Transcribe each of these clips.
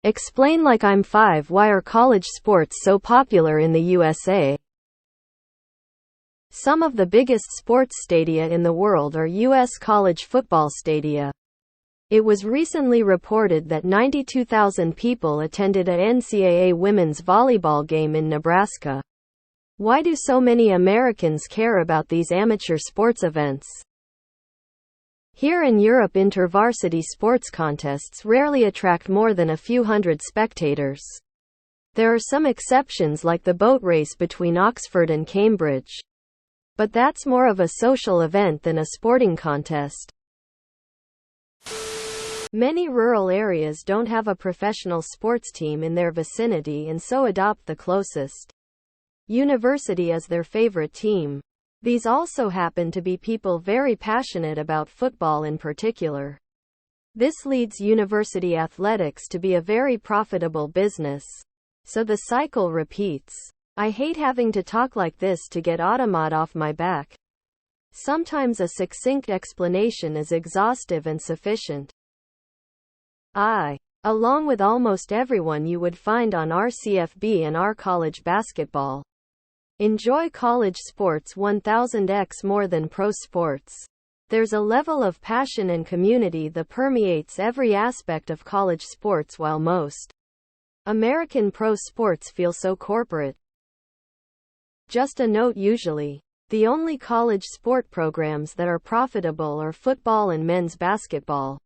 Explain like I'm 5. Why are college sports so popular in the USA? Some of the biggest sports stadia in the world are U.S. college football stadia. It was recently reported that 92,000 people attended an NCAA women's volleyball game in Nebraska. Why do so many Americans care about these amateur sports events? Here in Europe, intervarsity sports contests rarely attract more than a few hundred spectators. There are some exceptions like the boat race between Oxford and Cambridge. But that's more of a social event than a sporting contest. Many rural areas don't have a professional sports team in their vicinity and so adopt the closest university as their favorite team. These also happen to be people very passionate about football in particular. This leads university athletics to be a very profitable business. So the cycle repeats. I hate having to talk like this to get Automod off my back. Sometimes a succinct explanation is exhaustive and sufficient. Along with almost everyone you would find on RCFB and our college basketball, enjoy college sports 1000x more than pro sports. There's a level of passion and community that permeates every aspect of college sports, while most American pro sports feel so corporate. Just a note: usually, the only college sport programs that are profitable are football and men's basketball.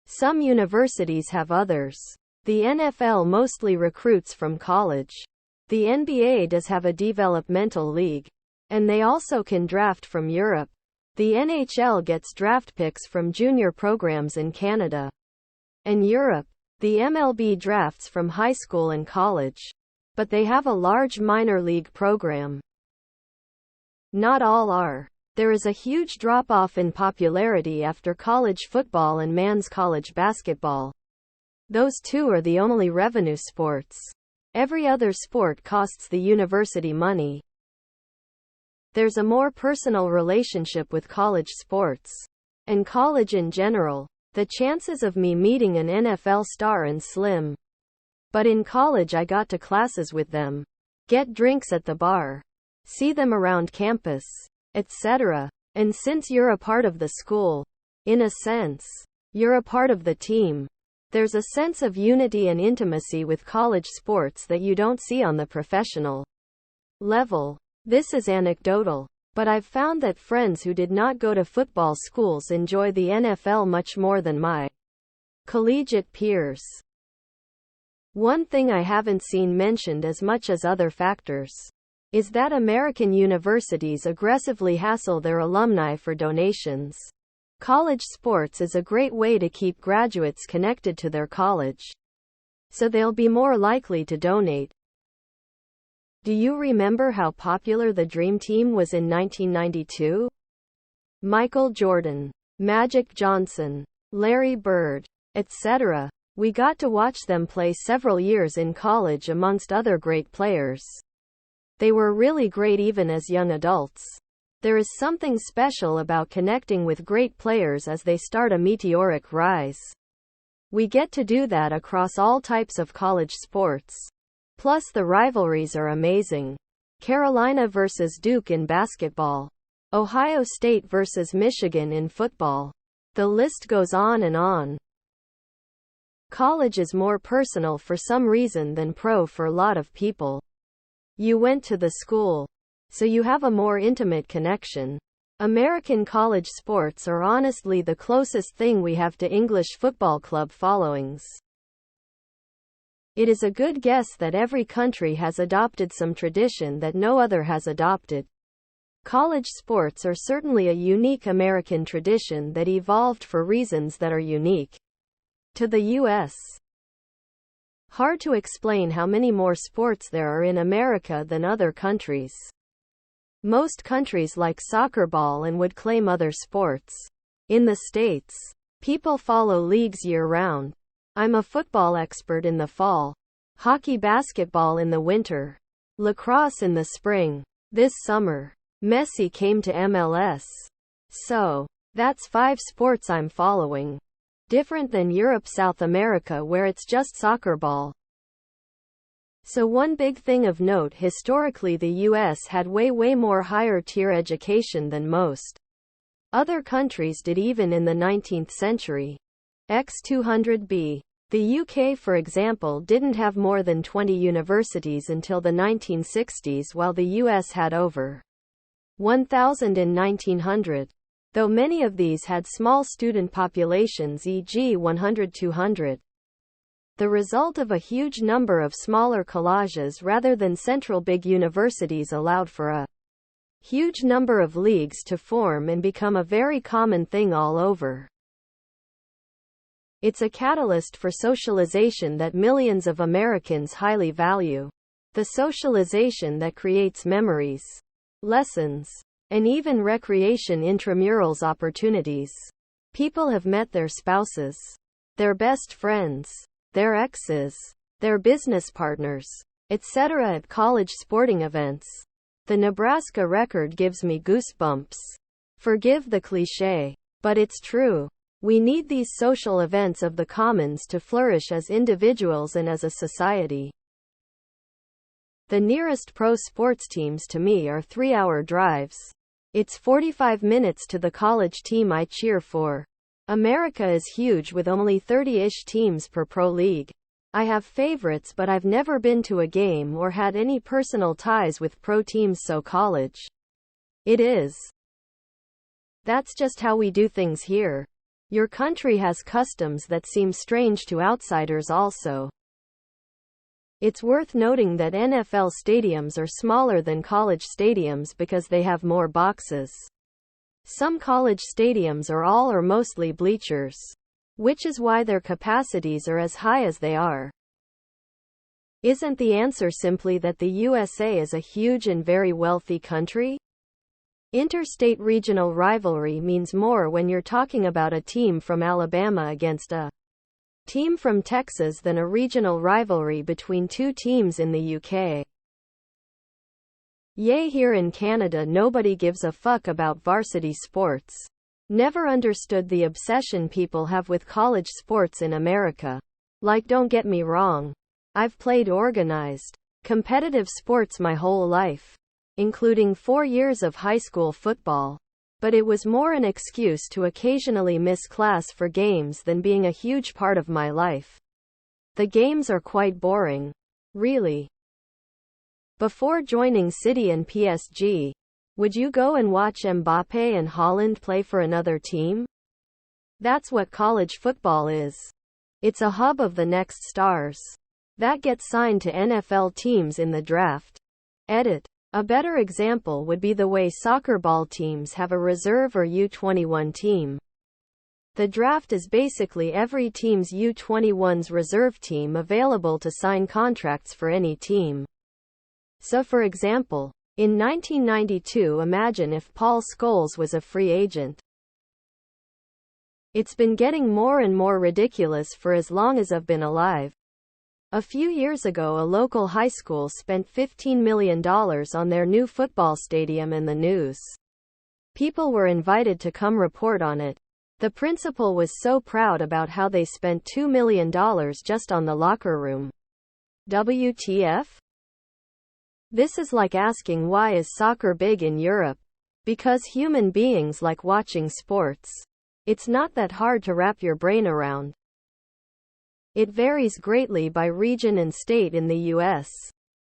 Some universities have others. The NFL mostly recruits from college. The NBA does have a developmental league, and they also can draft from Europe. The NHL gets draft picks from junior programs in Canada and Europe. The MLB drafts from high school and college, but they have a large minor league program. Not all are. There is a huge drop-off in popularity after college football and men's college basketball. Those two are the only revenue sports. Every other sport costs the university money. There's a more personal relationship with college sports and college in general. The chances of me meeting an NFL star are slim. But in college I got to classes with them, get drinks at the bar, see them around campus, etc. And since you're a part of the school, in a sense, you're a part of the team. There's a sense of unity and intimacy with college sports that you don't see on the professional level. This is anecdotal, but I've found that friends who did not go to football schools enjoy the NFL much more than my collegiate peers. One thing I haven't seen mentioned as much as other factors is that American universities aggressively hassle their alumni for donations. College sports is a great way to keep graduates connected to their college, so they'll be more likely to donate. Do you remember how popular the Dream Team was in 1992? Michael Jordan, Magic Johnson, Larry Bird, etc. We got to watch them play several years in college amongst other great players. They were really great even as young adults. There is something special about connecting with great players as they start a meteoric rise. We get to do that across all types of college sports. Plus the rivalries are amazing. Carolina versus Duke in basketball. Ohio State versus Michigan in football. The list goes on and on. College is more personal for some reason than pro for a lot of people. You went to the school, so you have a more intimate connection. American college sports are honestly the closest thing we have to English football club followings. It is a good guess that every country has adopted some tradition that no other has adopted. College sports are certainly a unique American tradition that evolved for reasons that are unique to the U.S. Hard to explain how many more sports there are in America than other countries. Most countries like soccer ball and would claim other sports. In the States, people follow leagues year-round. I'm a football expert in the fall, hockey basketball in the winter, lacrosse in the spring. This summer, Messi came to MLS. So, that's 5 sports I'm following. Different than Europe, South America, where it's just soccer ball. So one big thing of note, historically the US had way more higher tier education than most other countries did even in the 19th century. X200b. The UK, for example, didn't have more than 20 universities until the 1960s, while the US had over 1,000 in 1900. Though many of these had small student populations, e.g. 100-200. The result of a huge number of smaller collages rather than central big universities allowed for a huge number of leagues to form and become a very common thing all over. It's a catalyst for socialization that millions of Americans highly value. The socialization that creates memories, lessons, and even recreation, intramurals opportunities. People have met their spouses, their best friends, their exes, their business partners, etc. at college sporting events. The Nebraska record gives me goosebumps. Forgive the cliché, but it's true. We need these social events of the commons to flourish as individuals and as a society. The nearest pro sports teams to me are 3-hour drives. It's 45 minutes to the college team I cheer for. America is huge with only 30-ish teams per pro league. I have favorites, but I've never been to a game or had any personal ties with pro teams, so college it is. That's just how we do things here. Your country has customs that seem strange to outsiders also. It's worth noting that NFL stadiums are smaller than college stadiums because they have more boxes. Some college stadiums are all or mostly bleachers, which is why their capacities are as high as they are. Isn't the answer simply that the USA is a huge and very wealthy country? Interstate regional rivalry means more when you're talking about a team from Alabama against a team from Texas than a regional rivalry between two teams in the UK. Yay, here in Canada nobody gives a fuck about varsity sports. Never understood the obsession people have with college sports in America. Like, don't get me wrong. I've played organized, competitive sports my whole life, including 4 years of high school football. But it was more an excuse to occasionally miss class for games than being a huge part of my life. The games are quite boring. Really. Before joining City and PSG, would you go and watch Mbappe and Haaland play for another team? That's what college football is. It's a hub of the next stars that get signed to NFL teams in the draft. Edit. A better example would be the way soccer ball teams have a reserve or U21 team. The draft is basically every team's U21's reserve team available to sign contracts for any team. So for example, in 1992, imagine if Paul Scholes was a free agent. It's been getting more and more ridiculous for as long as I've been alive. A few years ago, a local high school spent $15 million on their new football stadium in the news. People were invited to come report on it. The principal was so proud about how they spent $2 million just on the locker room. WTF? This is like asking why is soccer big in Europe? Because human beings like watching sports. It's not that hard to wrap your brain around. It varies greatly by region and state in the US.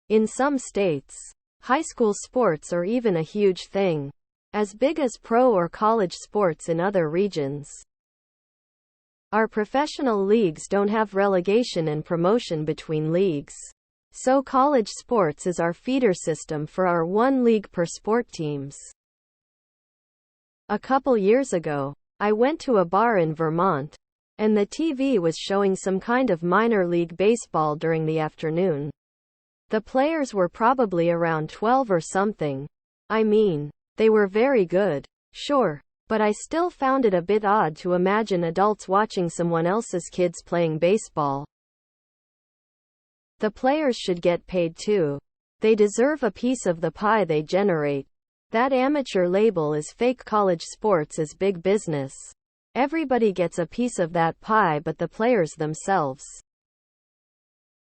In some states, high school sports are even a huge thing, as big as pro or college sports in other regions. Our professional leagues don't have relegation and promotion between leagues. So college sports is our feeder system for our one league per sport teams. A couple years ago, I went to a bar in Vermont, and the TV was showing some kind of minor league baseball during the afternoon. The players were probably around 12 or something. I mean, they were very good, sure, but I still found it a bit odd to imagine adults watching someone else's kids playing baseball. The players should get paid too. They deserve a piece of the pie they generate. That amateur label is fake. College sports is big business. Everybody gets a piece of that pie but the players themselves.